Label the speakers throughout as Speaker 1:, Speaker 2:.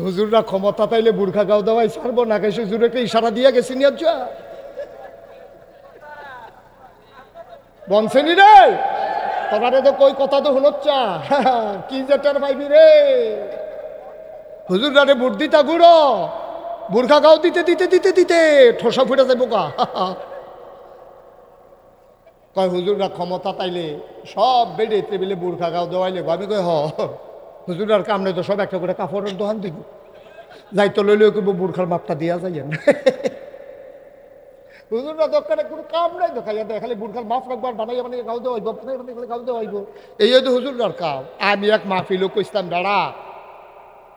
Speaker 1: হুজুররা ক্ষমতা পাইলে বুরখা গাও দেওয়াই ছাড়বো না, কেসে হুজুরকে ইশারা দিয়ে গেছি নিয়ে যা বনসেনি রে তোমারে তো কই কথা তো হলচ্ছা কি যেটার পাইবি রে হুজুররা রে বুট দিতা গুড়ো বুরখা গাও দিতে দিতে দিতে দিতে ঠোসা ফুটে যাবো কা কয় হুজুররা ক্ষমতা পাইলে সব বেডে টেবিলে বুরখা গাও দেওয়াইলে আমি কই হুজুরার কামড়ে তো সব একটা করে কাপড়ের দোকান দিব যাইতো লইলে কইব বুরখার মাপটা দিয়া যাইয়েন হুজুররা দোকানে কোনো কাম নাই দেখাইয়া দেয় খালি বুরখার মাপ রাখবার বানাইয়া বানাইয়া গাও দেওয়া হইব গাও দেওয়া হইব এই হয়তো হুজুররার কাম। আমি এক মাহফিলও কইতাম দাঁড়া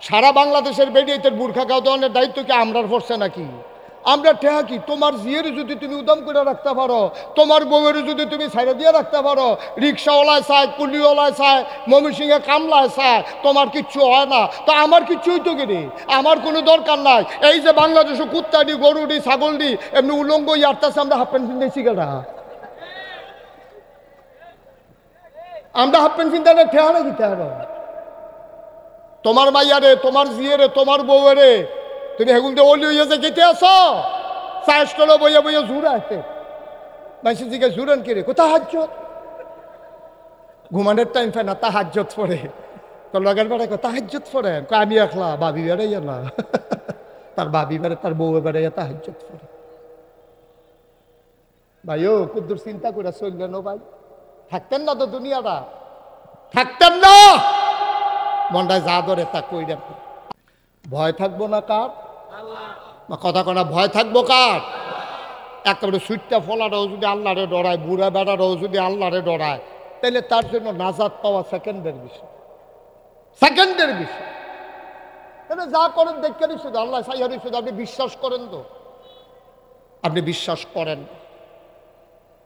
Speaker 1: সারা বাংলাদেশের বেডিয়েতের বুরখা গাও দেওয়ানোর দায়িত্ব কি আমরার পড়ছে নাকি? আমরা ঠেহা কি তোমার জিয়ের যদি তুমি উদম করে রাখতে পারো, তোমার বউয়ের যদি তুমি ছাইড়া দিয়ে রাখতে পারো, রিক্সাওয়ালায় চায়, কুলিওয়ালায় চায়, ময়মনসিংহে কামলায় চায়, তোমার কিচ্ছু হয় না, তো আমার কিচ্ছু হইতো কি রে? আমার কোনো দরকার নাই। এই যে বাংলাদেশে কুত্তাডি গরুডি ছাগলডি এমনি উলঙ্গ ইয়ারতাছে, আমরা হাফ প্যান্ট কিনতেছি কেটা? আমরা হাফ প্যান্ট কিনতে ঠেহা না কিনতে হবে? তোমার মাইয়ারে, তোমার জিয়েরে, তোমার বউয়েরে তুমি হেগুল দিয়ে ওলি হইয়া যে গেতে আসো চাষ করো বইয়া বইয়া জুড়া আছে মানুষের দিকে জুড়েন কে রে কোথা হাজ্জত ঘুমানোর টাইম পায় না তা হাজ্জত পড়ে তোর লগের বেড়ায় কোথা হাজ্জত পড়েন আমি একলা বাবি বেড়াইয়া না তার বাবি বেড়ে তার বউ বেড়াইয়া তা হাজ্জত পড়ে ভাই ও কুদ্দুর চিন্তা করে চললেন ও ভাই থাকতেন না তো দুনিয়াটা থাকতেন না মনটায় যা ধরে তা কইরা ভয় থাকবো না কার কথা কনা ভয় থাকবো কার একেবারে সুইটটা ফলাটাও যদি আল্লাহরে ডরায় বুড়া বেড়ারাও যদি আল্লাহরে ডরায় তাহলে তার জন্য নাজাত পাওয়া সেকেন্ডের বিষয় যা করেন দেখেন শুধু আল্লাহ সাইহারি শুধু আপনি বিশ্বাস করেন তো আপনি বিশ্বাস করেন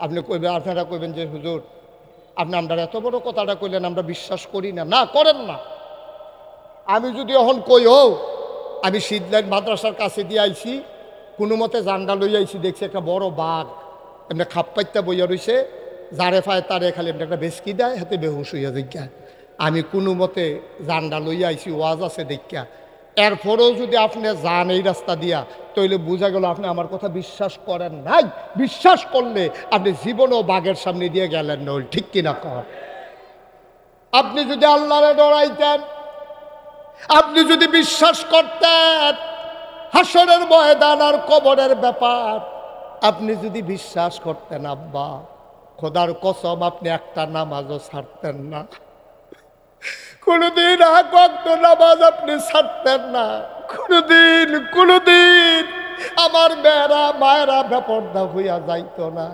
Speaker 1: আপনি কইবেন আপনারা কইবেন যে হুজুর আপনি আমরা এত বড় কথাটা কইলেন আমরা বিশ্বাস করি না না করেন না আমি যদি এখন কই আমি শীতলাইন মাদ্রাসার কাছে দিয়ে আইছি কোনো মতে জান্ডা লই আইছি দেখছি একটা বড় বাঘ এমনি খাপ পাইতা বইয়া রয়েছে যারে পায় তারে খালি এমনি একটা বেসকি দেয় হাতে বেহুশ হইয়া দেখা আমি কোনো মতে জান্ডা লইয়া আইছি ওয়াজ আছে দেখা এরপরেও যদি আপনি যান এই রাস্তা দিয়া তাইলে বোঝা গেল আপনি আমার কথা বিশ্বাস করেন নাই বিশ্বাস করলে আপনি জীবনেও বাঘের সামনে দিয়ে গেলেন না ঠিক কিনা কর আপনি যদি আল্লাহরে ডরাইতেন আপনি যদি বিশ্বাস করতেন হাসরের ময়দান আর কবরের ব্যাপার আপনি যদি বিশ্বাস করতেন আব্বা খোদার কসম আপনি একটা নামাজও ছাড়তেন না কোনদিন ওয়াক্ত নামাজ আপনি ছাড়তেন না কোনদিন আমার মেয়েরা মায়েরা বেপরদা হইয়া যাইতো না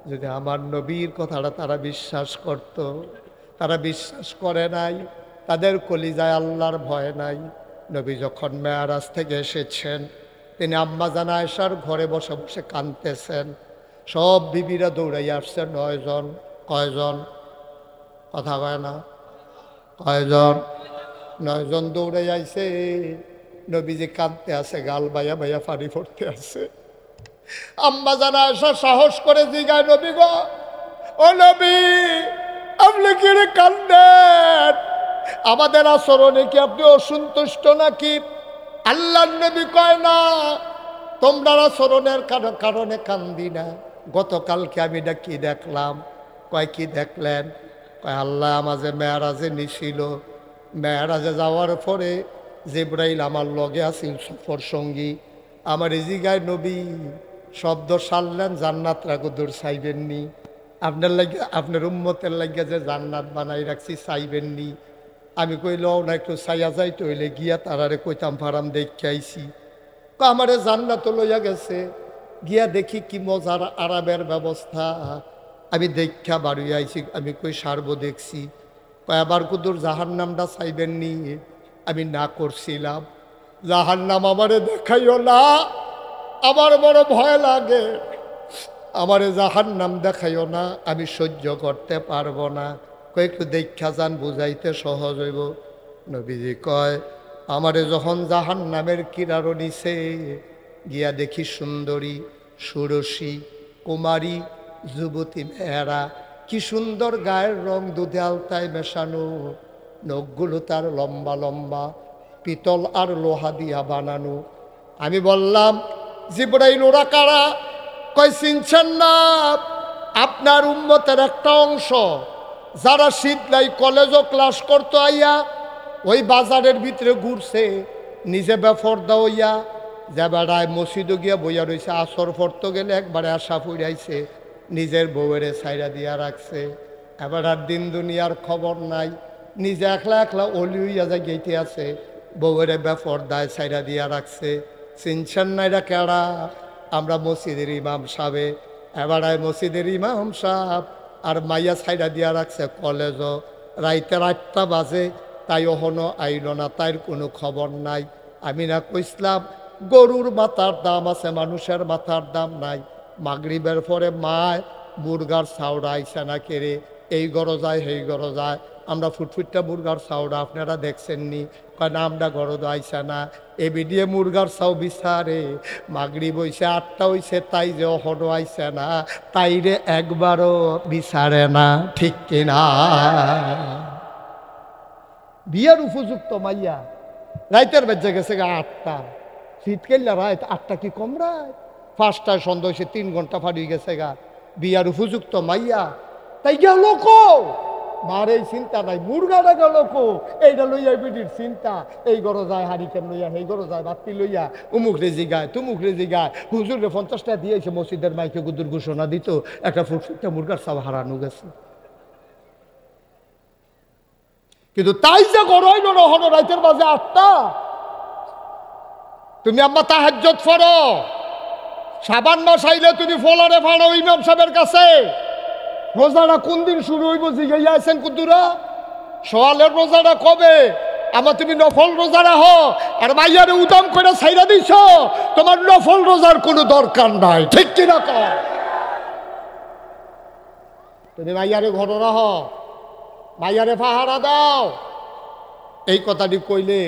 Speaker 1: যদি আমার নবীর কথাটা তারা বিশ্বাস করত তারা বিশ্বাস করে নাই তাদের কলিজায় আল্লাহর ভয় নাই নবী যখন মেয়ারাজ থেকে এসেছেন তিনি আম্মা জান আয়েশার ঘরে বসে বসে কাঁদতেছেন সব বিবিরা দৌড়াই আসছে 9 জন কয়জন কথা কয় না কয়জন 9 জন দৌড়াই আইছে নবীজি কাঁদতে আছে গাল বাইয়া বাইয়া পানি পড়তে আছে আম্মা জান আয়েশা সাহস করে জিগায় নবী গো ও নবী আপনি কি রে কাঁদেন আমাদের আচরণে কি আপনি অসন্তুষ্ট নাকি আল্লাহর নবী কয় না তোমরা আচরণের কারণে কান্দি না গতকালকে আমি এটা কি দেখলাম কয় কি দেখলেন কয় আল্লাহ আমাদের মেয়ারাজে নিছিল মেয়ারাজে যাওয়ার পরে জিবরাইল আমার লগে আছিল সফর সঙ্গী আমার জিগায় নবী শব্দ সারলেন জান্নাত রাগুদুর চাইবেননি আপনার লাগে আপনার উম্মতের লাগে যে জান্নাত বানাই রাখছি চাইবেননি আমি কইল না একটু চাইয়া যাই তইলে গিয়া তারারে কইতাম ফারাম দেখে আইছি আমারে জান্নাত লইয়া গেছে গিয়া দেখি কি মজার আরামের ব্যবস্থা আমি দেখা বাড়ি আইছি আমি কই সারবো দেখছি কয় আবার কুদুর জাহান্নামটা চাইবেননি আমি না করছিলাম জাহান্নাম আমারে দেখাইও না আমার বড় ভয় লাগে আমারে জাহান্নাম দেখাইও না আমি সহ্য করতে পারবো না একটু দেখা যান বুঝাইতে সহজ হইব নবীজি কয় আমারে যখন জাহান্নামের কিনারো নিছে গিয়া দেখি সুন্দরী ষোড়শী কুমারী যুবতী মেয়েরা কি সুন্দর গায়ের রং দুধে আলতায় মেশানো নখগুলো তার লম্বা লম্বা পিতল আর লোহা দিয়া বানানো। আমি বললাম, জিবরাইল ওরা কারা? কয় চিনছেন না? আপনার উম্মতের একটা অংশ, যারা শীতলাই কলেজও ক্লাস করতো আইয়া ওই বাজারের ভিতরে ঘুরছে, নিজে বেফরদা হইয়া যে বেড়ায় মসজিদও গিয়া বইয়া রয়েছে, আসর ফরতো গেলে একবারে আশা ফুরাইছে, নিজের বউয়েরে ছাইরা দিয়া রাখছে। এবার আর দিন দুনিয়ার খবর নাই, নিজে একলা একলা অলি হইয়া যায় গেইতে আছে, বউয়েরে বেফরদায় ছাইরা দিয়া রাখছে। চিনছেন না এরা কেডা? আমরা মসজিদের ইমাম সাহেব। এবারায় মসজিদের ইমাম সাহেব আর মাইয়া ছাইরা দিয়া রাখছে কলেজও। রাইতে 8টা বাজে, তাই ওহনো আইল না, তাইর কোনো খবর নাই। আমি না কইসলাম গরুর মাথার দাম আছে, মানুষের মাথার দাম নাই। মাগরিবের পরে মায় মুরগার ছাউড়া আইসা না কেড়ে, এই গরো যায় সেই গরো যায়। আমরা ফুটফুটটা মুরগার ছাউড়া আপনারা দেখছেননি? কারণ আমরা গরো আইসা না, এবি দিয়ে মুরগার ছাউ বিচারে। মাগরিব হইছে 8টা হইছে, তাই যে অহনো আইসা না, তাইরে একবারও বিচারে না, ঠিক কিনা? বিয়ের উপযুক্ত মাইয়া রাইতের বেজে গেছে 8টা। শীতকাল রাত 8টা কি কম রাত? 5টায় সন্ধ্যা হয়েছে, 3 ঘন্টা ফাড়িয়ে গেছে গা। বিয়ার উপযুক্ত মাইয়া তাই গেল কো? মার এই চিন্তা নাই, মুরগাটা গেল কো? এইটা লইয়া বিডির চিন্তা। এই গরো যায় হারিকেন লইয়া, এই গরো যায় বাতি লইয়া, উমুক রেজি গায় তুমুক রেজি গায়। হুজুরে 50টা দিয়েছে, মসজিদের মাইকে গুদুর ঘোষণা দিত, একটা ফুটফুটটা মুরগার সব হারানো গেছে। কিন্তু তাই যে গড়াইল না হলো রাইতের বাজে 8টা। তুমি আম্মা তাহাজ্জুদ পড়ো, শাবান মাস আইলে তুমি ফলারে ফাড়ো ইমাম সাহেবের কাছে। রোজাটা কোন দিন শুরু হইব জিগাইয়া আছেন কুতুরা? সোয়ালের রোজাটা কবে? আমার তুমি নফল রোজা রাখো, আর মাইয়ারে উদাম করে ছাইরা দিছ, তোমার নফল রোজার কোনো দরকার নাই, ঠিক কিনা কর? তুমি মাইয়ারে ঘর রাখো, মাইয়ারে পাহারা দাও। এই কথাটি কইলে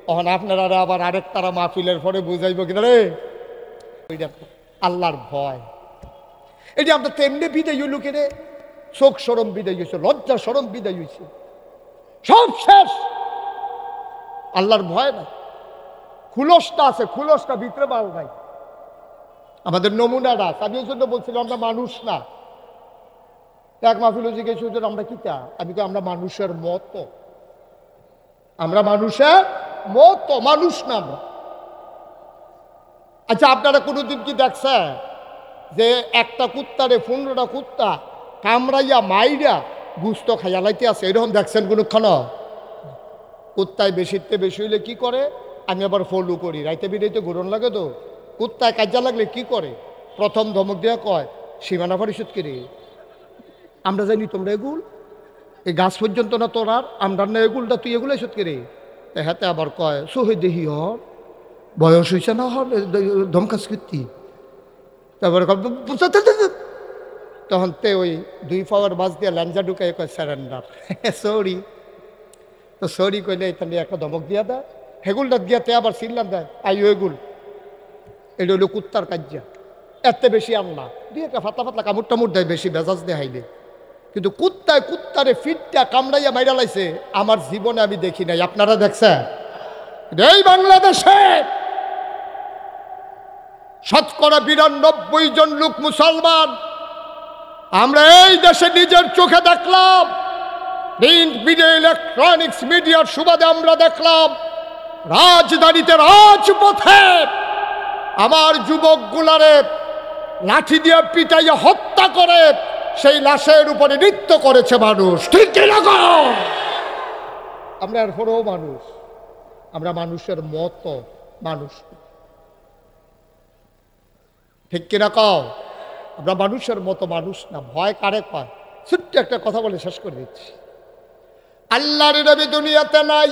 Speaker 1: তখন আপনারা আবার আরেক তারা মাহফিলের পরে বুঝাইব কিনা রে, আল্লাহর ভয়। এটি আমরা তেমনি বিদায় হইল কেনে, শোক সরম বিদায় হয়েছে, লজ্জা সরম বিদায় হয়েছে, সব শেষ। আল্লাহর ভয় না, খুলসটা আছে, খুলসটা ভিতরে বাল নাই। আমাদের নমুনাটা আমি ওই জন্য বলছিলাম আমরা মানুষ না। এক মাহফিল জিজ্ঞেস আমরা কিতা? আমি তো আমরা মানুষের মতো, আমরা মানুষের মতো, মানুষ না আমরা। আচ্ছা, আপনারা কোনোদিন কি দেখছেন যে একটা কুত্তারে 15টা কুত্তা কামড়াইয়া মাইরা গুস্ত খাইয়া লাইতে আছে? এরকম দেখছেন কোনোক্ষণ? কুত্তায় বেশিতে বেশি হইলে কি করে? আমি আবার ফলো করি, রাইতে বিরাইতে ঘুরন লাগে তো। কুত্তায় কাজা লাগলে কি করে? প্রথম ধমক দেওয়া কয় সীমানা পরিশোধ করে। আমরা জানি তোমরা এগুল, এই গাছ পর্যন্ত না তোর, আর আমরা না এগুলটা, তুই এগুলো এসত করে। হাতে আবার কয় সোহে দেহি হর, বয়স হয়েছে না হর, ধমকাস কীর্তি। তারপরে তখন তে ওই 2 পাওয়ার বাস দিয়ে ল্যাঞ্জা ঢুকাই কয় স্যারেন্ডার, সরি। তো সরি কইলে তাহলে একটা ধমক দিয়া দেয়, হেগুলটা দিয়া তে আবার সিল্লার দেয়, আইও এগুল। এটা হইলো কুত্তার কাজ্যা, এত বেশি আর না, দুই একটা ফাতলা ফাতলা কামড় টামড় দেয়, বেশি বেজাজ দেয় হাইলে। কিন্তু কুত্তায় কুত্তারে ফিটটা কামড়াইয়া মাইরা লাইছে আমার জীবনে আমি দেখি নাই। আপনারা দেখছেন? এই বাংলাদেশে 92% জন লোক মুসলমান। আমরা এই দেশে নিজের চোখে দেখলাম, প্রিন্ট মিডিয়া, ইলেকট্রনিক্স মিডিয়ার সুবাদে আমরা দেখলাম, রাজধানীতে রাজপথে আমার যুবকগুলারে লাঠি দিয়ে পিটাইয়া হত্যা করে সেই লাশের উপরে নৃত্য করেছে মানুষ, ঠিক কিনা? আমরা এরপরেও মানুষ, আমরা মানুষের মতো মানুষ, ঠিক কিনা কও? আমরা মানুষের মতো মানুষ না। ভয় কারে পায়? ছোট্ট একটা কথা বলে শেষ করে দিচ্ছি। আল্লাহর নবী দুনিয়াতে নাই,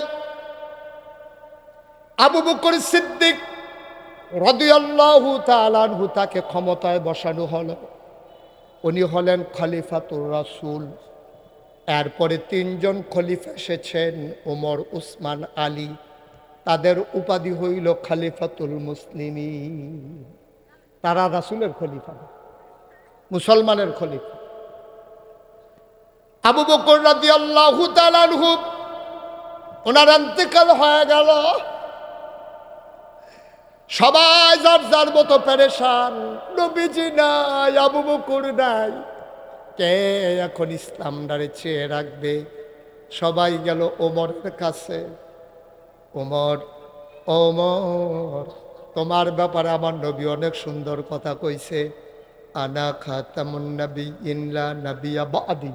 Speaker 1: আবু বকর সিদ্দিক রাদিয়াল্লাহু তাআলা আনহু তাকে ক্ষমতায় বসানো হলো। উনি হলেন খলিফাতুর রাসূল। এরপরে 3 জন খলিফা এসেছেন, ওমর, উসমান, আলী। তাদের উপাধি হইল খলিফাতুল মুসলিমিন। তারা রাসূলের খলিফা, মুসলমানের খলিফা। আবু বকর রাদিয়াল্লাহু তাআলা আনহু ওনার ইন্তেকাল হয়ে গেল। সবাই যার যার মতো পেরেশান। নবীজি নাই, আবু বকর নাই, কে এখন ইসলামটারে চেয়ে রাখবে? সবাই গেল ওমরের কাছে। ওমর, ওমর, তোমার ব্যাপারে আমার নবী অনেক সুন্দর কথা কইছে। আনা খাতামুন নাবিয়্যিন লা নাবিয়্যা বাদি,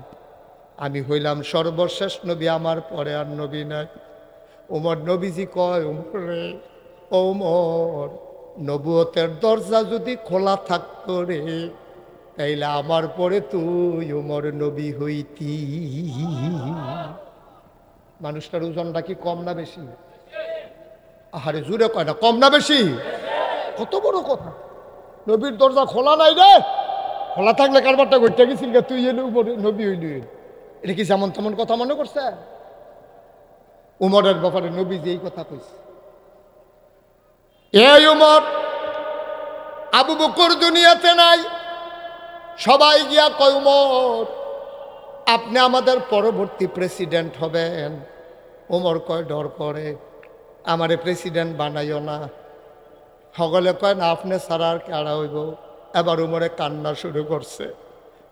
Speaker 1: আমি হইলাম সর্বশেষ নবী, আমার পরে আর নবী নাই। ওমর, নবীজি কয়, ওমর রে, ওমর, নবুয়তের দরজা যদি খোলা থাকতো রে, তাইলে আমার পরে তুই ওমর নবী হইতি। মানুষটার ওজনটা কি কম না বেশি? আহারে জুড়ে কয় না, কম না বেশি? কত বড় কথা! নবীর দরজা খোলা নাই রে, খোলা থাকলে কারবারটা ঘটতে গেছিল, তুই এনে নবী হইলি। এটা কি যেমন তেমন কথা মনে করছে? উমরের ব্যাপারে নবী যে এই কথা কইছে। এই উমর, আবু বকর দুনিয়াতে নাই। সবাই গিয়া কয়, উমর, আপনি আমাদের পরবর্তী প্রেসিডেন্ট হবেন। উমর কয়, ডর করে, আমারে প্রেসিডেন্ট বানাইও না। সকলে কয় না, আপনি ছাড়া আর কেড়া হইব। এবার উমরে কান্না শুরু করছে,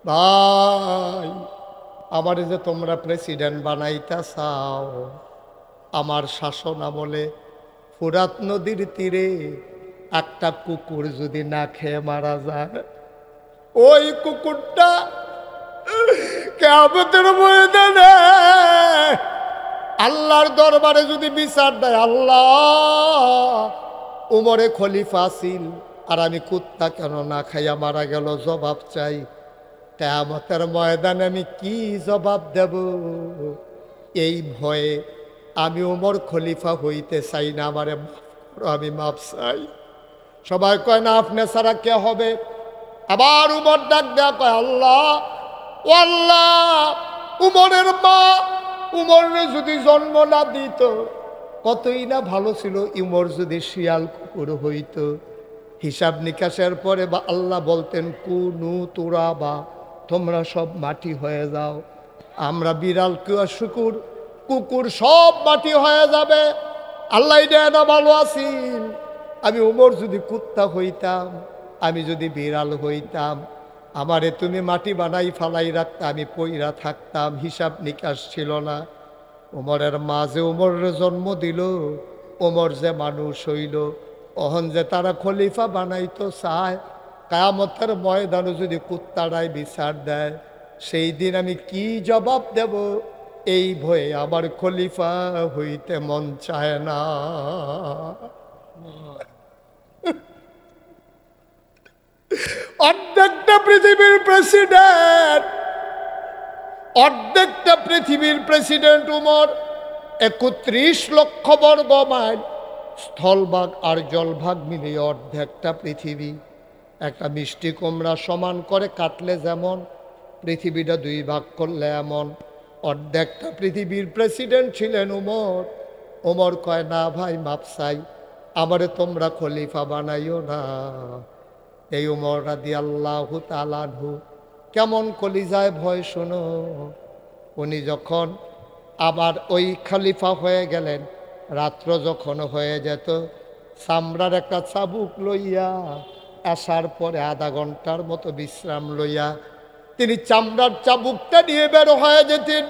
Speaker 1: ভাই, আমারে যে তোমরা প্রেসিডেন্ট বানাইতে চাও, আমার শাসন আমলে ফুরাত নদীর তীরে একটা কুকুর যদি না খেয়ে মারা যায়, ওই কুকুরটা কিয়ামতের ময়দানে আল্লাহর দরবারে যদি বিচার দেয়, আল্লাহ, উমরে খলিফা ছিল আর আমি কুত্তা কেন না খাইয়া মারা গেল, জবাব চাই। কিয়ামতের ময়দানে আমি কি জবাব দেব? এই ভয়ে আমি উমর খলিফা হইতে চাই না, আমারে মাফ করো, আমি মাফ চাই। সবাই কয় না, আপনি ছাড়া কে হবে? আবার উমর ডাক দেয়া কয়, আল্লাহ, ও আল্লাহ, উমরের মা উমরে যদি জন্ম না দিত, কতই না ভালো ছিল। উমর যদি শিয়াল কুকুর হইত, হিসাব নিকাশের পরে বা আল্লাহ বলতেন, কুনু তুরা, বা তোমরা সব মাটি হয়ে যাও। আমরা বিড়াল, শুকুর, কুকুর সব মাটি হয়ে যাবে। আল্লাহ না ভালো আছেন। আমি উমর যদি কুত্তা হইতাম, আমি যদি বিড়াল হইতাম, আমারে তুমি মাটি বানাই ফালাই রাখতে, আমি পইরা থাকতাম, হিসাব নিকাশ ছিল না। উমরের মা যে উমরের জন্ম দিল, উমর যে মানুষ হইল, অহন যে তারা খলিফা বানাইতো চায়, কিয়ামতের ময়দানে যদি কুত্তাটাই বিচার দেয়, সেই দিন আমি কি জবাব দেব? এই ভয়ে আমার খলিফা হইতে মন চায় না। অর্ধেকটা পৃথিবীর প্রেসিডেন্ট, অর্ধেকটা পৃথিবীর প্রেসিডেন্ট উমর। ৩১ লক্ষ বর্গ মাইল স্থলভাগ আর জলভাগ মিলিয়ে অর্ধেকটা পৃথিবী। একটা মিষ্টি কুমড়া সমান করে কাটলে যেমন, পৃথিবীটা 2 ভাগ করলে এমন। অর্ধেকটা পৃথিবীর প্রেসিডেন্ট ছিলেন উমর। উমর কয়, না ভাই, মাপ চাই, আমারে তোমরা খলিফা বানাইও না। এই উমর রাদিয়াল্লাহু তাআলা আনহু কেমন কলিজায় ভয় শোনো। উনি যখন আবার ওই খলিফা হয়ে গেলেন, রাত্র যখন হয়ে যেত, চামড়ার একটা চাবুক লইয়া আসার পরে আধা ঘন্টার মতো বিশ্রাম লইয়া তিনি চামড়ার চাবুকটা নিয়ে বের হয়ে যেতেন।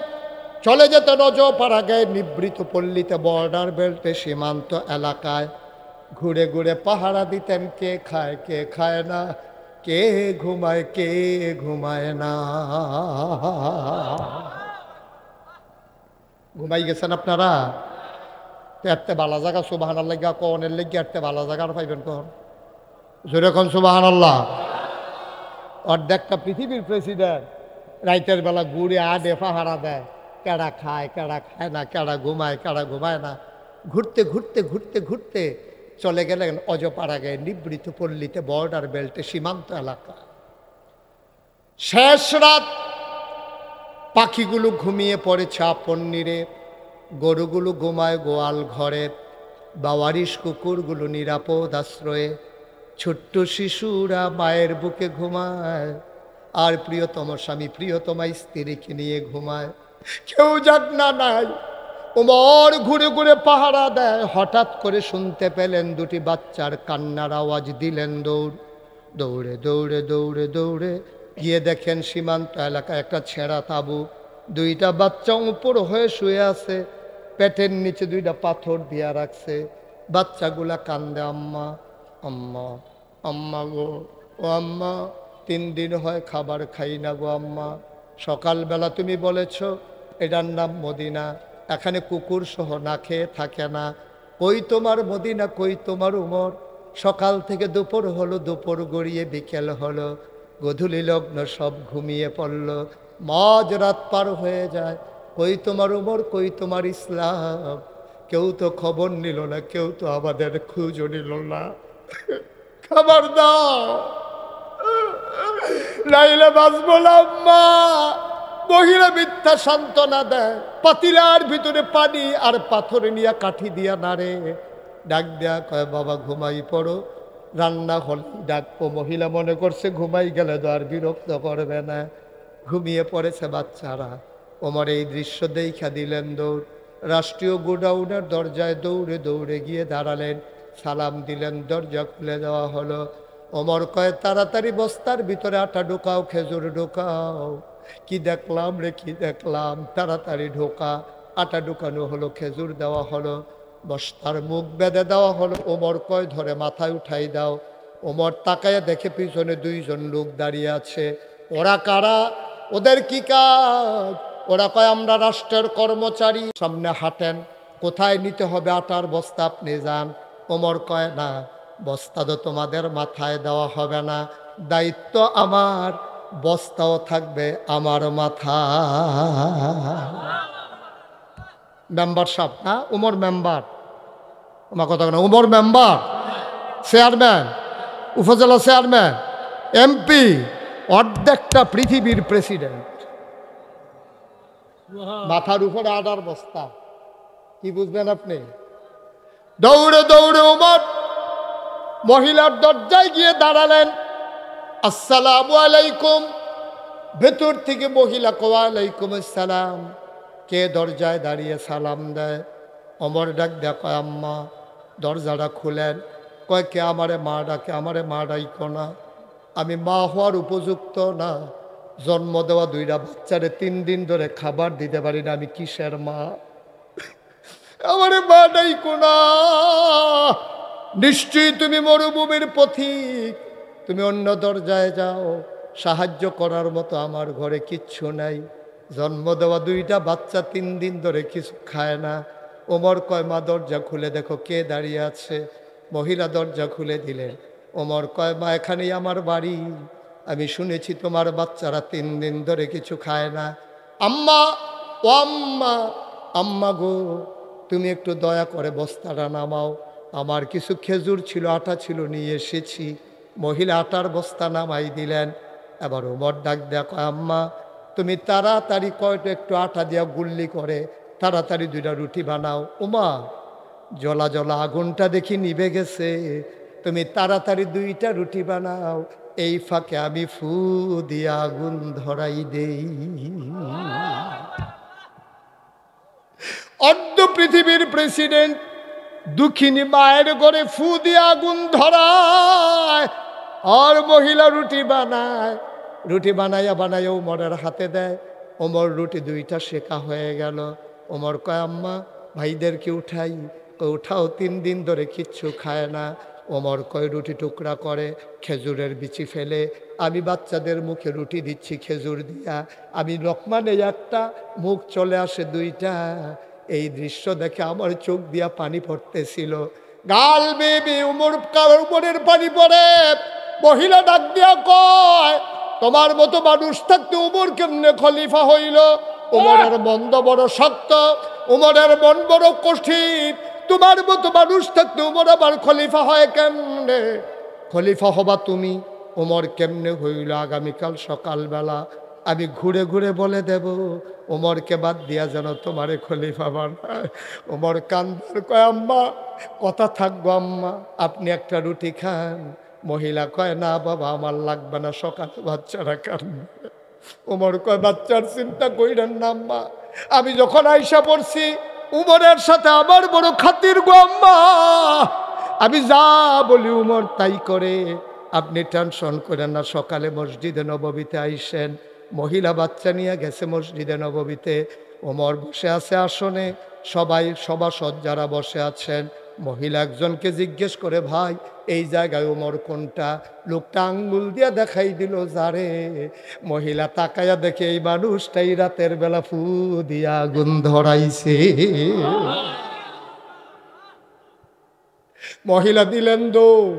Speaker 1: চলে যেতেন অজপাড়া গায়ে নিবৃত পল্লীতে, বর্ডার বেল্টে, সীমান্ত এলাকায় ঘুরে ঘুরে পাহারা দিতেন। কে খায়, কে খায় না, কে ঘুমায়, কে ঘুমায় না। ঘুমাই গেছেন আপনারা? এতে ভালো জায়গা সুবহানাল্লাহ লাগিয়া কনের লেগে এতে ভালো জায়গা পাইবেন কখন? জোরে কোন সুবহানাল্লাহ। অর্ধেকটা পৃথিবীর প্রেসিডেন্ট রাইতের বেলা ঘুরে আডে পাহারা দেয়, কেডা খায়, কেডা খায় না, কেডা ঘুমায়, কেডা ঘুমায় না। ঘুরতে ঘুরতে ঘুরতে ঘুরতে চলে গেলেন অজপাড়া গায়ে নিবৃত পল্লীতে, বর্ডার বেল্টে, সীমান্ত এলাকা। শেষ রাত, পাখিগুলো ঘুমিয়ে পড়েছে আপন নীড়ে, গরুগুলো ঘুমায় গোয়াল ঘরে, বাওয়ারিশ কুকুরগুলো নিরাপদ আশ্রয়ে, ছোট্ট শিশুরা মায়ের বুকে ঘুমায়, আর প্রিয়তম স্বামী প্রিয়তমা স্ত্রীকে নিয়ে ঘুমায়। কেউ জাগনা নাই, ওমর ঘুরে ঘুরে পাহারা দেয়, হঠাৎ করে শুনতে পেলেন দুটি বাচ্চার কান্নার আওয়াজ, দিলেন দৌড়। দৌড়ে দৌড়ে দৌড়ে দৌড়ে গিয়ে দেখেন সীমান্ত এলাকায় একটা ছেঁড়া তাঁবু, দুইটা বাচ্চা উপর হয়ে শুয়ে আছে, পেটের নিচে দুইটা পাথর দিয়া রাখছে। বাচ্চাগুলা কান্দে, আম্মা আম্মা আম্মা গো, ও আম্মা 3 দিন হয় খাবার খাই না গো আম্মা। সকালবেলা তুমি বলেছ এটার নাম মদিনা, এখানে কুকুর সহ না খেয়ে থাকে না। কই তোমার মদিনা, কই তোমার উমর? সকাল থেকে দুপুর হলো, দুপুর গড়িয়ে বিকেল হলো, গধূলি লগ্ন, সব ঘুমিয়ে পড়ল, মাঝ রাত পার হয়ে যায়। কই তোমার উমর, কই তোমার ইসলাম? কেউ তো খবর নিল না, কেউ তো আমাদের খোঁজও নিল না। খাবার দাও, নাইলে বাঁচবো না আম্মা। মহিলা মিথ্যা সান্ত্বনা দেয়, পাতিলার ভিতরে পানি আর পাথর নিয়ে কাঠি দিয়া নাড়ে, ডাক দেয়া কয় বাবা ঘুমাই পড়ো। রান্না হল ডাকবো, মহিলা মনে করছে ঘুমাই গেলে তো আর বিরক্ত করবে না, ঘুমিয়ে পড়েছে বাচ্চারা। ওমর এই দৃশ্য দেখা দিলেন দৌড়, রাষ্ট্রীয় গোডাউনের দরজায় দৌড়ে দৌড়ে গিয়ে দাঁড়ালেন, সালাম দিলেন, দরজা খুলে দেওয়া হলো। ওমর কয় তাড়াতাড়ি বস্তার ভিতরে আটা ঢোকাও, খেজুর ঢোকাও। কি দেখলাম রে, কি দেখলাম, তাড়াতাড়ি ঢোকা। আটা ঢুকানো হলো, খেজুর দেওয়া হলো, বস্তার মুখ বেঁধে দেওয়া হলো। ওমর কয় ধরে মাথায় উঠাই দাও। ওমর তাকায় দেখে পিছনে 2 জন লোক দাঁড়িয়ে আছে। ওরা কারা, ওদের কি কাজ? ওরা কয় আমরা রাষ্ট্রের কর্মচারী। সামনে হাঁটেন, কোথায় নিতে হবে আটার বস্তা আপনি যান। ওমর কয় না, বস্তা তো তোমাদের মাথায় দেওয়া হবে না, দায়িত্ব আমার, বস্তাও থাকবে আমার মাথা। মেম্বার সাহেব না, উমর মেম্বার, আমার কথা না, উমর মেম্বার, চেয়ারম্যান, উপজেলা চেয়ারম্যান, এমপি, অর্ধেকটা পৃথিবীর প্রেসিডেন্ট, মাথার উপরে আটার বস্তা। কি বুঝবেন আপনি? দৌড়ে দৌড়ে উমর মহিলার দরজায় গিয়ে দাঁড়ালেন, আসসালামু আলাইকুম। ভেতর থেকে মহিলা ওয়ালাইকুম আসসালাম। কে দরজায় দাঁড়িয়ে সালাম দেয়? অমর ডাক দেখো আম্মা। দরজাটা খুলেন, কয় কে? আমারে মা ডাকে। আমারে মা ডাইকো না, আমি মা হওয়ার উপযুক্ত না, জন্ম দেওয়া 2টা বাচ্চারে 3 দিন ধরে খাবার দিতে পারি না, আমি কিসের মা? আমারে মা ডাইকো না, নিশ্চয়ই তুমি মরুভূমির পথিক, তুমি অন্য দরজায় যাও, সাহায্য করার মতো আমার ঘরে কিচ্ছু নাই। জন্ম দেওয়া 2টা বাচ্চা 3 দিন ধরে কিছু খায় না। ওমর কয় মা দরজা খুলে দেখো কে দাঁড়িয়ে আছে। মহিলা দরজা খুলে দিলেন। ওমর কয় মা এখানেই আমার বাড়ি, আমি শুনেছি তোমার বাচ্চারা 3 দিন ধরে কিছু খায় না। আম্মা, ও আম্মা, আম্মা গো, তুমি একটু দয়া করে বস্তাটা নামাও, আমার কিছু খেজুর ছিল, আটা ছিল, নিয়ে এসেছি। মহিলা আটার বস্তা নামাই দিলেন। এবার ওমর ডাক দেখো আম্মা, তুমি তাড়াতাড়ি কয়টা একটু আটা দিয়া গুল্লি করে তাড়াতাড়ি 2টা রুটি বানাও। ওমা, জ্বলা জ্বলা আগুনটা দেখি নিভে গেছে, তুমি তাড়াতাড়ি 2টা রুটি বানাও, এই ফাঁকে আমি ফু দিয়ে আগুন ধরাই দেই। অর্ধ পৃথিবীর প্রেসিডেন্ট দুঃখিনী মায়ের ঘরে ফু দিয়ে আগুন ধরায়, আর মহিলা রুটি বানায়। রুটি বানাইয়া বানাইয়া ওমরের হাতে দেয়। ওমর রুটি 2টা শেখা হয়ে গেল। ওমর কয় আম্মা ভাইদেরকে উঠাই। উঠাও, 3 দিন ধরে কিচ্ছু খায় না। ওমর কয় রুটি টুকরা করে খেজুরের বিচি ফেলে আমি বাচ্চাদের মুখে রুটি দিচ্ছি খেজুর দিয়া, আমি লোকমা নেই একটা, মুখ চলে আসে 2টা। এই দৃশ্য দেখে আমার চোখ দিয়া পানি পড়তেছিল, গাল বেবে উমরের পানি পড়ে। মহিলা ডাক দিয়া কয় তোমার মতো মানুষ থাকতে উমর কেমনে খলিফা হইল? উমরের মন বড় শক্ত, উমরের মন বড় কঠিন, তোমার মতো মানুষ থাকতে উমর আবার খলিফা হয় কেমনে? খলিফা হবা তুমি, উমর কেমনে হইল? আগামীকাল সকালবেলা আমি ঘুরে ঘুরে বলে দেব, উমরকে বাদ দিয়া যেন তোমারে খলিফা বানায়। উমর কান্দার কয় আম্মা কথা থাকবো আম্মা, আপনি একটা রুটি খান। মহিলা কয় না বাবা আমার লাগবে না, সকালে বাচ্চারা কাঁদবে। উমর কয় বাচ্চার চিন্তা কইরেন না আম্মা, আমি যখন আইসা পড়ছি উমরের সাথে আমার বড় খাতির গো আম্মা, আমি যা বলি উমর তাই করে। আপনি টেনশন করেন না, সকালে মসজিদে নববীতে আইসেন। মহিলা বাচ্চা নিয়ে গেছে মসজিদে নববীতে, ওমর বসে আছে আসনে, সবাই সভাসদ যারা বসে আছেন। মহিলা একজনকে জিজ্ঞেস করে, ভাই এই জায়গায় ওমর কোনটা? লোকটা আঙ্গুল দিয়ে দেখাই দিল যারে। মহিলা তাকায়া দেখে এই মানুষটাই রাতের বেলা ফু দিয়া আগুন ধরাইছে। মহিলা দিলেন দৌড়,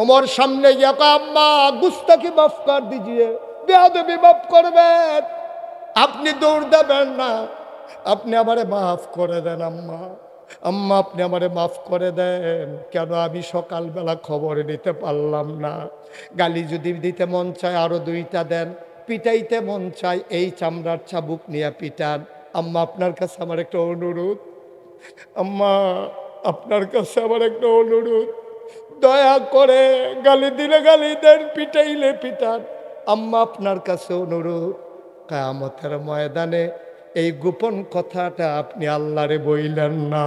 Speaker 1: ওমর সামনে গিয়া কয়, আম্মা গুস্তাকি মাফ কর দিজিয়ে, বেয়াদবি মাফ করবেন। আপনি দৌড় দেবেন না, আপনি আমারে মাফ করে দেন আম্মা। আম্মা আপনি আমারে মাফ করে দেন। কেন? আমি সকালবেলা খবর নিতে পারলাম না। গালি যদি দিতে মন চায় আরো 2টা দেন, পিটাইতে মন চায় এই চামড়ার চাবুক নিয়ে পিটান। আম্মা আপনার কাছে আমার একটা অনুরোধ, আম্মা আপনার কাছে আমার একটা অনুরোধ, দয়া করে গালি দিলে গালি দেন, পিটাইলে পিটান। আম্মা আপনার কাছে অনুরোধ, কিয়ামতের ময়দানে এই গোপন কথাটা আপনি আল্লাহরে বইলেন না।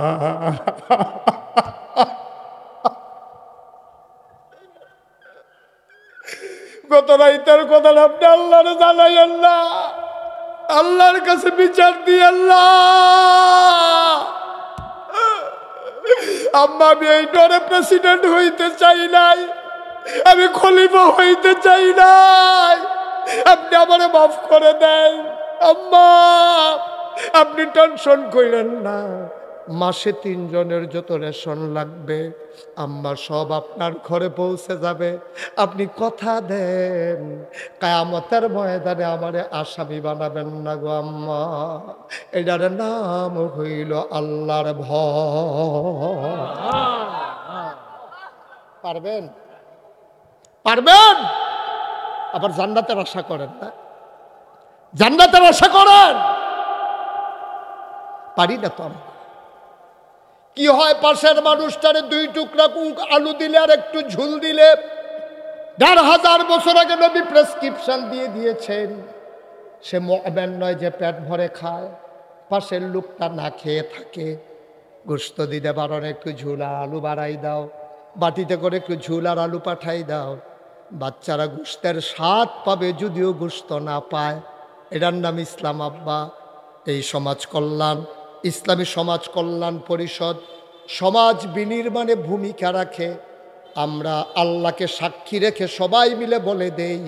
Speaker 1: গত রাইতের কথাটা আপনি আল্লাহরে জানাইয়েন না, আল্লাহর কাছে বিচার দিয়েন না। আম্মা আমি এই ডরে প্রেসিডেন্ট হইতে চাই নাই, আমি খলিফা হইতে চাই নাই, আপনি আমারে মাফ করে দেন। আম্মা আপনি টেনশন কইলেন না, মাসে 3 জনের যত রেশন লাগবে আম্মা সব আপনার ঘরে পৌঁছে যাবে। আপনি কথা দেন কিয়ামতের ময়দানে আমারে আসামি বানাবেন না গো আম্মা। এটার নাম হইল আল্লাহর ভয়। পারবেন? পারবেন? আবার জান্নাতের আশা করেন না, জান্নাতের আশা করেন। পারি না তো আমরা। কি হয়, পাশের মানুষটারে 2 টুকরা আলু দিলে আর একটু ঝুল দিলে 1500 বছর আগে নবী প্রেসক্রিপশন দিয়ে দিয়েছেন। সে মুমিন নয় যে পেট ভরে খায়, পাশের লোকটা না খেয়ে থাকে। গোশত দিতে পারো না, একটু ঝুল আর আলু বাড়াই দাও, বাটিতে করে একটু ঝুল আর আলু পাঠাই দাও। বাচ্চারা গোশতের স্বাদ পাবে যদিও গোশত না পায়। এটার নাম ইসলাম আব্বা। এই সমাজ কল্যাণ, ইসলামী সমাজ কল্যাণ পরিষদ সমাজ বিনির্মাণে ভূমিকা রাখে। আমরা আল্লাহকে সাক্ষী রেখে সবাই মিলে বলে দেই,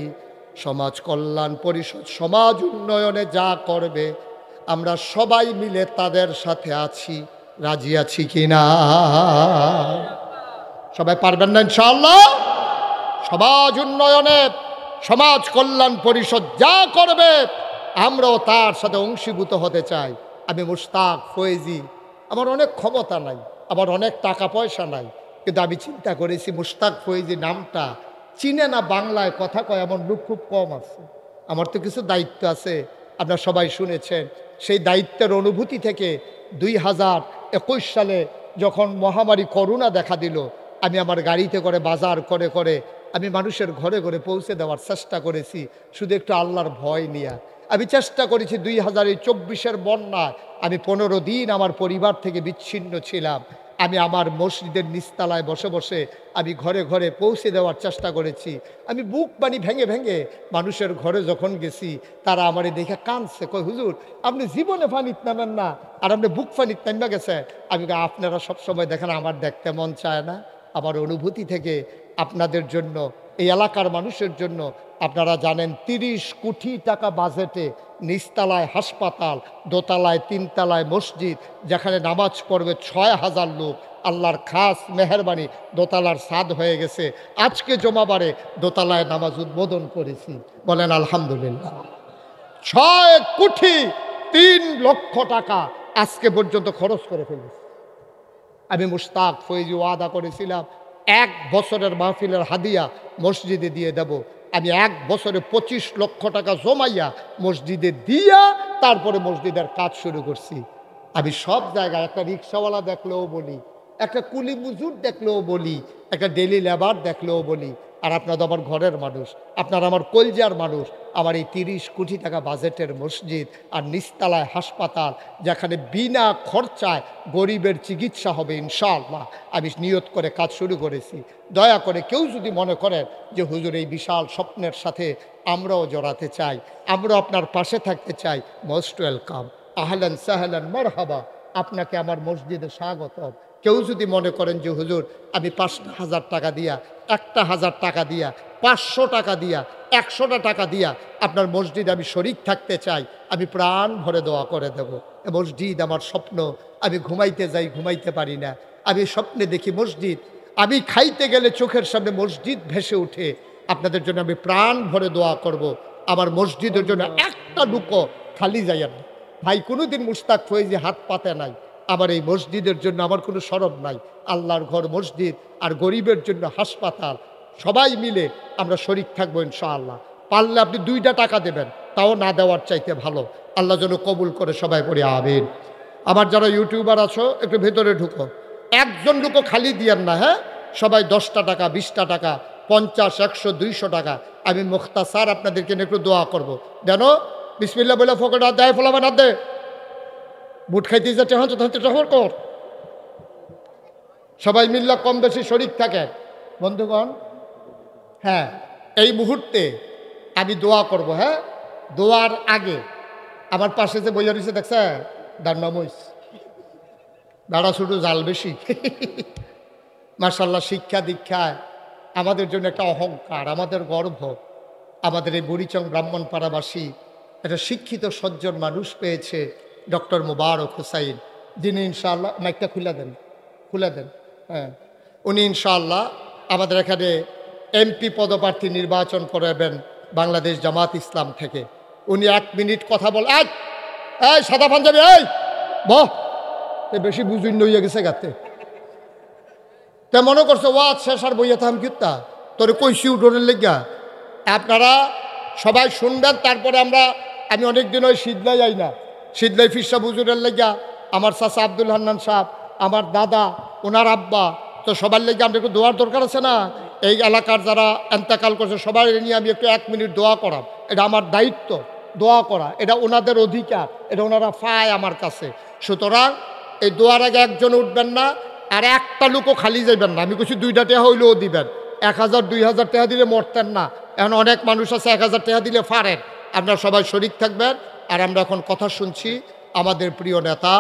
Speaker 1: সমাজ কল্যাণ পরিষদ সমাজ উন্নয়নে যা করবে আমরা সবাই মিলে তাদের সাথে আছি। রাজি আছি কিনা? সবাই পারবেন না ইনশাআল্লাহ? সমাজ উন্নয়নে সমাজ কল্যাণ পরিষদ যা করবে আমরাও তার সাথে অংশীভূত হতে চাই। আমি মুশতাক ফয়েজি, আমার অনেক ক্ষমতা নাই, আমার অনেক টাকা পয়সা নাই, কিন্তু আমি চিন্তা করেছি মুশতাক ফয়েজি নামটা চিনে না বাংলায় কথা কয় এমন লোক খুব কম আছে। আমার তো কিছু দায়িত্ব আছে, আপনারা সবাই শুনেছেন। সেই দায়িত্বের অনুভূতি থেকে 2021 সালে যখন মহামারী করোনা দেখা দিল, আমি আমার গাড়িতে করে বাজার করে করে আমি মানুষের ঘরে ঘরে পৌঁছে দেওয়ার চেষ্টা করেছি, শুধু একটু আল্লাহর ভয় নিয়ে। আমি চেষ্টা করেছি 2024-এর বন্যায় আমি 15 দিন আমার পরিবার থেকে বিচ্ছিন্ন ছিলাম। আমি আমার মসজিদের নিচতলায় বসে বসে আমি ঘরে ঘরে পৌঁছে দেওয়ার চেষ্টা করেছি। আমি বুক পানি ভেঙে ভেঙে মানুষের ঘরে যখন গেছি, তারা আমারে দেখে কাঁদছে, কই হুজুর আপনি জীবনে পানিত নামেন না আর আপনি বুক পানিত নামা গেছে। আমি আপনারা সবসময় দেখেন, আমার দেখতে মন চায় না। আমার অনুভূতি থেকে আপনাদের জন্য, এই এলাকার মানুষের জন্য, আপনারা জানেন 30 কোটি টাকা বাজেটে নিচতলায় হাসপাতাল, দোতলায় 3 তলায় মসজিদ, যেখানে নামাজ পড়বে 6000 লোক। আল্লাহর খাস মেহেরবানি দোতলার ছাদ হয়ে গেছে। আজকে জমাবারে দোতলায় নামাজ উদ্বোধন করেছি, বলেন আলহামদুলিল্লাহ। 6 কোটি 3 লক্ষ টাকা আজকে পর্যন্ত খরচ করে ফেলেছি। আমি মুশতাক ফয়েজি ওয়াদা করেছিলাম 1 বছরের মাহফিলের হাদিয়া মসজিদে দিয়ে দেব। আমি 1 বছরে 25 লক্ষ টাকা জমাইয়া মসজিদে দিয়া তারপরে মসজিদের কাজ শুরু করছি। আমি সব জায়গায় একটা রিক্সাওয়ালা দেখলেও বলি, একটা কুলি মজুর দেখলেও বলি, একটা ডেলি লেবার দেখলেও বলি, আর আপনারা আমার ঘরের মানুষ, আপনারা আমার কলজার মানুষ, আমার এই 30 কোটি টাকা বাজেটের মসজিদ আর নিচতলায় হাসপাতাল, যেখানে বিনা খরচায় গরিবের চিকিৎসা হবে ইনশাআল্লাহ, আমি নিয়ত করে কাজ শুরু করেছি। দয়া করে কেউ যদি মনে করেন যে হুজুর এই বিশাল স্বপ্নের সাথে আমরাও জড়াতে চাই, আমরাও আপনার পাশে থাকতে চাই, মোস্ট ওয়েলকাম, আহলান সাহলান মারহাবা, আপনাকে আমার মসজিদে স্বাগত। কেউ যদি মনে করেন যে হুজুর আমি 5,000 টাকা দিয়া, 1,000 টাকা দিয়া, 500 টাকা দিয়া, 100টা টাকা দিয়া আপনার মসজিদে আমি শরিক থাকতে চাই, আমি প্রাণ ভরে দোয়া করে দেব। এ মসজিদ আমার স্বপ্ন, আমি ঘুমাইতে যাই ঘুমাইতে পারি না, আমি স্বপ্নে দেখি মসজিদ, আমি খাইতে গেলে চোখের সামনে মসজিদ ভেসে উঠে। আপনাদের জন্য আমি প্রাণ ভরে দোয়া করব, আমার মসজিদের জন্য একটা লুকো খালি যাইয়া না। ভাই কোনোদিন মুশতাক ফয়েজি হাত পাতে নাই, আমার এই মসজিদের জন্য আমার কোনো সরব নাই। আল্লাহর ঘর মসজিদ আর গরিবের জন্য হাসপাতাল, সবাই মিলে আমরা শরিক থাকবো ইনশাআল্লাহ। পারলে আপনি 2টা টাকা দেবেন, তাও না দেওয়ার চাইতে ভালো। আল্লাহ যেন কবুল করে, সবাই করে আমিন। আমার যারা ইউটিউবার আছো একটু ভেতরে ঢুকো, একজন লোকও খালি দিয়েন না, হ্যাঁ সবাই 10টা টাকা, 20টা টাকা, 50, 100, 200 টাকা। আমি মুখতাসার আপনাদেরকে একটু দোয়া করবো। জানো বিসমিল্লাহ বলে ফোকট হাত দেয়, ফলাবেন হাত দে, বুট খাইতে যাচ্ছে হ্যাঁ টহর কর। সবাই মিল্লা কম বেশি শরিক থাকে বন্ধুগণ। হ্যাঁ এই মুহূর্তে আমি দোয়া করব। হ্যাঁ দোয়ার আগে আমার পাশে যে বইয়া রয়েছে দেখছে দান্নামইস, দাঁড়া শুধু জাল বেশি। মাশাআল্লাহ, শিক্ষা দীক্ষায় আমাদের জন্য একটা অহংকার, আমাদের গর্ব। আমাদের এই বুড়িচং ব্রাহ্মণপাড়াবাসী একটা শিক্ষিত সজ্জন মানুষ পেয়েছে, ডক্টর মুবারক হুসাইন, যিনি ইনশাআল্লাহ, মাইকটা খুলে দেন, খুলে দেন। হ্যাঁ উনি ইনশাআল্লাহ আমাদের এখানে এমপি পদপ্রার্থী নির্বাচন করাবেন বাংলাদেশ জামাত ইসলাম থেকে। উনি 1 মিনিট কথা বল, এই সাদা পাঞ্জাবি, এই বহ, বেশি বুঝুন হইয়া গেছে গাতে, তে মনে করছে ওয়াজ শেষ আর বইয়া থাম কিতা তোরে কইসি উঠোনের লেগা। আপনারা সবাই শুনবেন, তারপরে আমি অনেক দিন ওই সিদ্ধলাই যাই না, সিদ্ধলাই ফিরসা বুজুরের লেগা, আমার চাচা আব্দুল হান্নান সাহেব, আমার দাদা, ওনার আব্বা, তো সবার লেগে আমরা একটু দোয়ার দরকার আছে না। এই এলাকার যারা এন্তেকাল করছে সবাই নিয়ে আমি একটু 1 মিনিট দোয়া করাম, এটা আমার দায়িত্ব, দোয়া করা এটা ওনাদের অধিকার, এটা ওনারা পায় আমার কাছে। সুতরাং এই দোয়ার আগে একজন উঠবেন না, আর একটা লোকও খালি যাইবেন না। আমি কিছু 2টা টাকা হইলেও দিবেন, 1000 2000 টাকা দিলে মরতেন না। এখন অনেক মানুষ আছে 1000 টাকা দিলে ফারেন। আপনারা সবাই শরিক থাকবেন। আর আমরা এখন কথা শুনছি আমাদের প্রিয় নেতা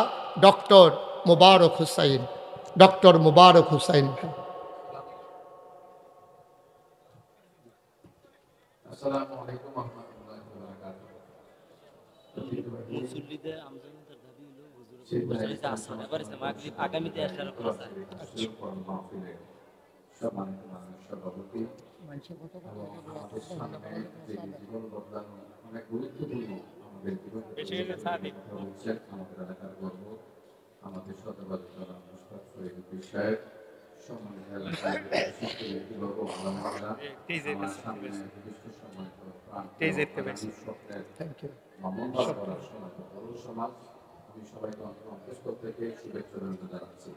Speaker 1: ডক্টর মুবারক হুসাইন, ডক্টর মুবারক হুসাইন।
Speaker 2: আসসালামু আলাইকুম ওয়া রাহমাতুল্লাহি ওয়া বারাকাতুহু। মুসল্লিদের আমজনতার দাবি হলো হুজুর বসে আসেন, এবারে মাগরিব আগামীতে আসার কথা আছে। সম্মানিত মাননীয় সভাপতি, আমাদের সামনে যে জীবন বদলানো অনেক গুরুত্বপূর্ণ, আমাদের জীবন বলছেন আমাদের এলাকার গর্ব, আমাদের শতভাগ মুশতাক ফরিদ সাহেব, সম্মানিত এলাকার লোক আলহামদুলিল্লাহ, আমার সামনে বিশিষ্ট সম্মানিত সমাজ, আমি সবাইকে অন্তঃস্থল থেকে শুভেচ্ছা জানাচ্ছি।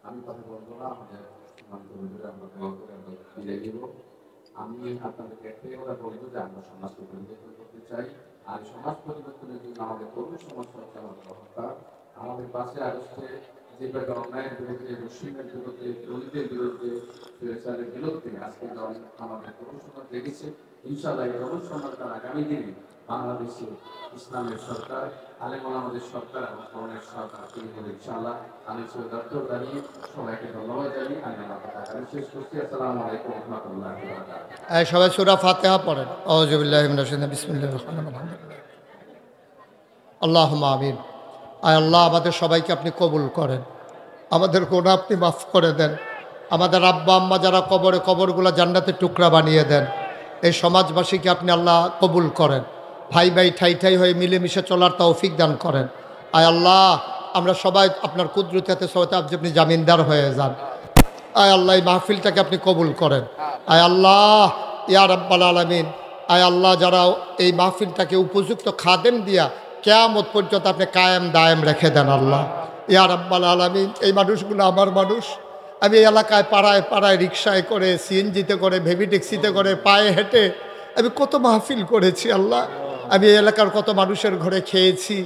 Speaker 2: আমি কথা বলবো না, আমাদের বিদায় দিব। আমি আপনাদেরকে একটাই কথা বলবো যে আমরা সমাজকে পরিবর্তন করতে চাই, আর সমাজ পরিবর্তনের জন্য আমাদের কর্মী সমাজ হচ্ছে আমাদের দরকার। আমাদের পাশে আসছে যেভাবে অন্যায়ের বিরুদ্ধে, মুসলিমের বিরুদ্ধে, দলিতের বিরুদ্ধে, ফেরেশতাদের বিরুদ্ধে আজকে আমাদের কর্মী সমাজ দেখেছে। ইনশাআল্লাহ এই কর্মী সমাজটা আগামী দিনে বাংলাদেশে ইসলামের সরকার, আলেম ওলামাদের সরকার এবং কর্মের সরকার তৈরি হবে ইনশাআল্লাহ। আমি দপ্তর দাঁড়িয়ে সবাইকে ধন্যবাদ জানিয়ে আমি আমার কথা শেষ করছি। আসসালামু আলাইকুম ওয়া রাহমাতুল্লাহি ওয়া বারাকাতুহু।
Speaker 1: সবাই সূরা ফাতিহা পড়েন। আউযু বিল্লাহি মিনাশ শাইতানির বিসমিল্লাহির রহমানির রহিম। আল্লাহুম্মা আমিন। আয় আল্লাহ, আমাদের সবাইকে আপনি কবুল করেন, আমাদের গুনাহ আপনি মাফ করে দেন, আমাদের আব্বা আম্মা যারা কবরে, কবরগুলো জান্নাতের টুকরা বানিয়ে দেন। এই সমাজবাসীকে আপনি আল্লাহ কবুল করেন, ভাই ভাই ঠাই ঠাই হয়ে মিলেমিশে চলার তৌফিক দান করেন। আয় আল্লাহ, আমরা সবাই আপনার কুদরতে সবাই আপনি জামিনদার হয়ে যান। আয় আল্লাহ, এই মাহফিলটাকে আপনি কবুল করেন। আয় আল্লাহ ইয়া রাব্বাল আলামিন, আয় আল্লাহ, যারা এই মাহফিলটাকে উপযুক্ত খাদেম দিয়া কিয়ামত পর্যন্ত আপনি কায়েম দায়েম রেখে দেন আল্লাহ। ইয়া রাব্বাল আলামিন, এই মানুষগুলো আমার মানুষ। আমি এই এলাকায় পাড়ায় পাড়ায় রিক্সায় করে, সিএনজিতে করে, ভেবি ট্যাক্সিতে করে, পায়ে হেঁটে আমি কত মাহফিল করেছি আল্লাহ, আমি এই এলাকার কত মানুষের ঘরে খেয়েছি।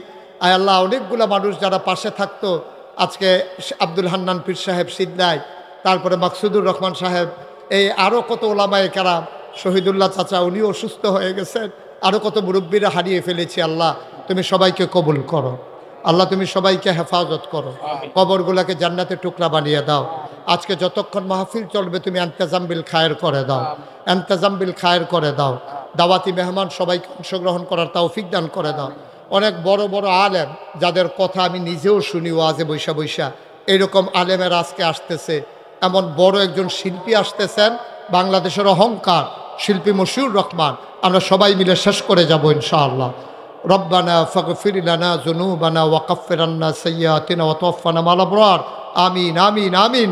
Speaker 1: আয় আল্লাহ, অনেকগুলো মানুষ যারা পাশে থাকতো, আজকে আব্দুল হান্নান পীর সাহেব সিদ্ধায়, তারপরে মাকসুদুর রহমান সাহেব, এই আরও কত ওলামায়ে কেরাম, শহীদুল্লাহ চাচা উনিও অসুস্থ হয়ে গেছেন, আরও কত মুরব্বীরা হারিয়ে ফেলেছি। আল্লাহ তুমি সবাইকে কবুল করো, আল্লাহ তুমি সবাইকে হেফাজত করো, কবরগুলোকে জান্নাতের টুকরা বানিয়ে দাও। আজকে যতক্ষণ মাহফিল চলবে তুমি ইন্তেজাম বিল খায়ের করে দাও, ইন্তেজাম বিল খায়ের করে দাও। দাওয়াতি মেহমান সবাইকে অংশগ্রহণ করার তৌফিক দান করে দাও। অনেক বড় বড় আলেম যাদের কথা আমি নিজেও শুনি ওয়াজে বৈশা বৈশা, এইরকম আলেমের আজকে আসতেছে। এমন বড় একজন শিল্পী আসতেছেন, বাংলাদেশের অহংকার শিল্পী মশিউর রহমান। আমরা সবাই মিলে শেষ করে যাব ইনশাআল্লাহ। রব্বানা ফাগফির লানা যুনুবানা ওয়া কাফির আন্না সাইয়্যাতিনা ওয়া তাওফানা মাল আবরার। আমিন আমিন আমিন।